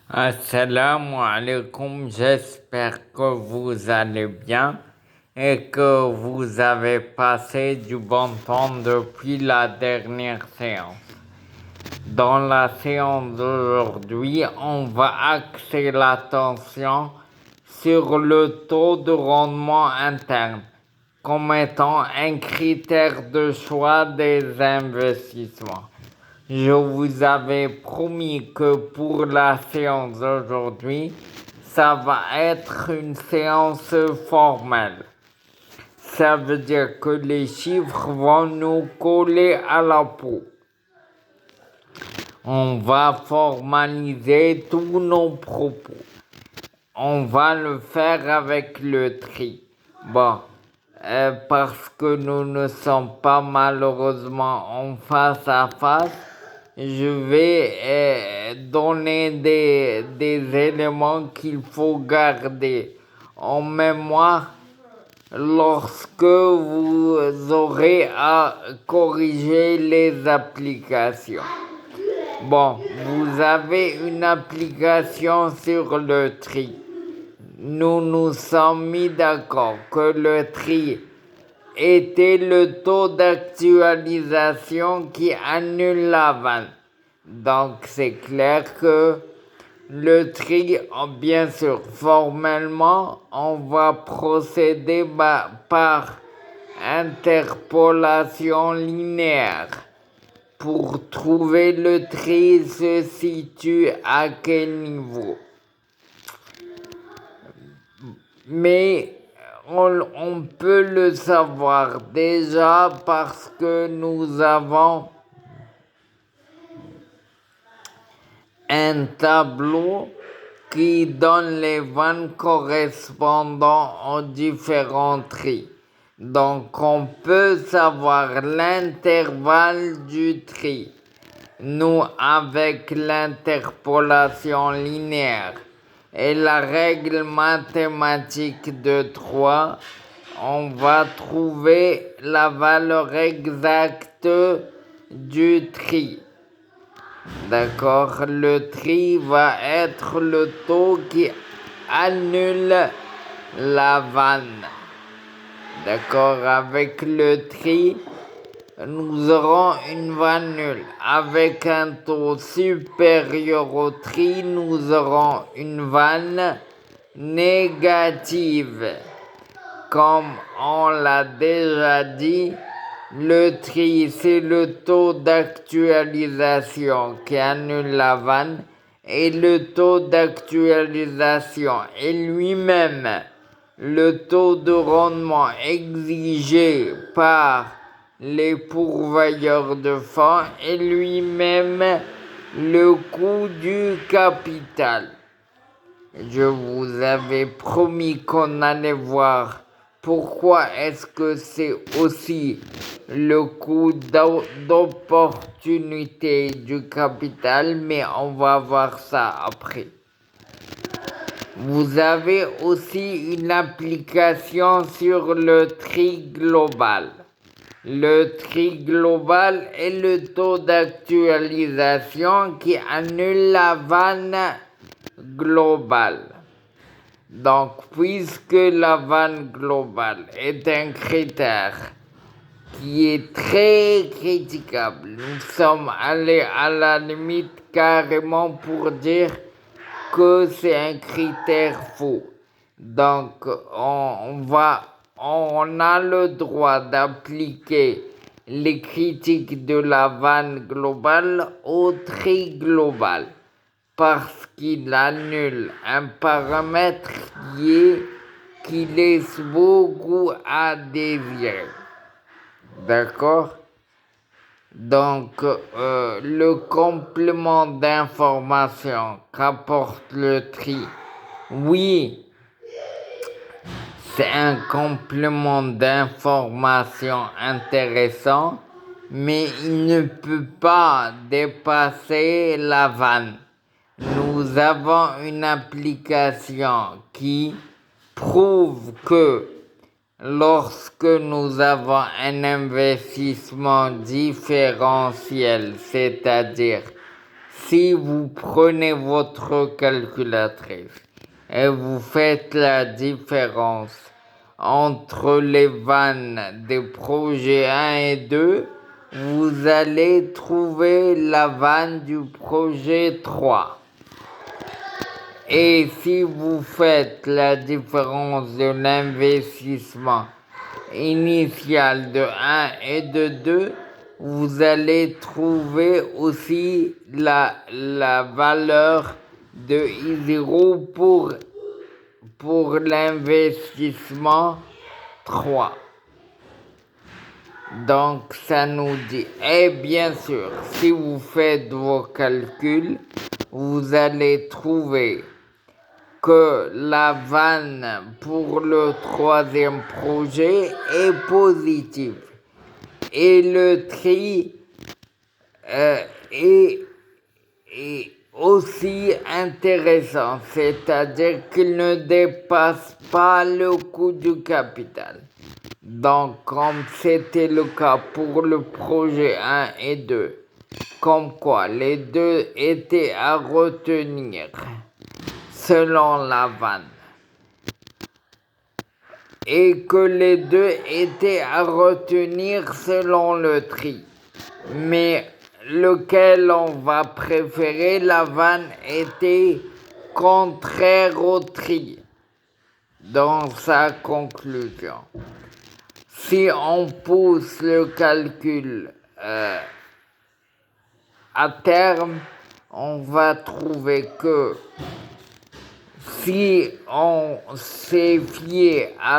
Assalamu alaikum, j'espère que vous allez bien et que vous avez passé du bon temps depuis la dernière séance. Dans la séance d'aujourd'hui, on va axer l'attention sur le taux de rendement interne comme étant un critère de choix des investissements. Je vous avais promis que pour la séance d'aujourd'hui, ça va être une séance formelle. Ça veut dire que les chiffres vont nous coller à la peau. On va formaliser tous nos propos. On va le faire avec le tri. Parce que nous ne sommes pas malheureusement en face à face, je vais donner des éléments qu'il faut garder en mémoire lorsque vous aurez à corriger les applications. Vous avez une application sur le tri. Nous nous sommes mis d'accord que le tri était le taux d'actualisation qui annule la vanne. Donc c'est clair que le tri, bien sûr, formellement, on va procéder par interpolation linéaire. Pour trouver le tri se situe à quel niveau. Mais on peut le savoir déjà parce que nous avons un tableau qui donne les vannes correspondant aux différents tris. Donc on peut savoir l'intervalle du tri. Nous, avec l'interpolation linéaire et la règle mathématique de 3, on va trouver la valeur exacte du tri. D'accord? Le tri va être le taux qui annule la vanne. D'accord? Avec le tri, nous aurons une vanne nulle. Avec un taux supérieur au tri, nous aurons une vanne négative. Comme on l'a déjà dit, le tri, c'est le taux d'actualisation qui annule la vanne et le taux d'actualisation est lui-même le taux de rendement exigé par les pourvoyeurs de fonds est lui-même le coût du capital. Je vous avais promis qu'on allait voir pourquoi est-ce que c'est aussi le coût d'opportunité du capital, mais on va voir ça après. Vous avez aussi une application sur le tri global. Le tri global est le taux d'actualisation qui annule la vanne globale. Donc, puisque la vanne globale est un critère qui est très critiquable, nous sommes allés à la limite carrément pour dire que c'est un critère faux. Donc, on a le droit d'appliquer les critiques de la vanne globale au tri global parce qu'il annule un paramètre qui laisse beaucoup à désirer. D'accord? Donc, le complément d'information qu'apporte le tri, oui, c'est un complément d'information intéressant, mais il ne peut pas dépasser la vanne. Nous avons une application qui prouve que lorsque nous avons un investissement différentiel, c'est-à-dire Si vous prenez votre calculatrice et vous faites la différence entre les vannes des projets 1 et 2, vous allez trouver la vanne du projet 3. Et si vous faites la différence de l'investissement initial de 1 et de 2, vous allez trouver aussi la valeur de I0 pour l'investissement 3. Donc ça nous dit, et bien sûr, si vous faites vos calculs, vous allez trouver que la vanne pour le troisième projet est positive et le tri est aussi intéressant, c'est-à-dire qu'il ne dépasse pas le coût du capital. Donc, comme c'était le cas pour le projet 1 et 2, comme quoi les deux étaient à retenir selon la vanne, et que les deux étaient à retenir selon le tri. Mais lequel on va préférer, la vanne était contraire au tri dans sa conclusion. Si on pousse le calcul à terme, on va trouver que si on s'est fié à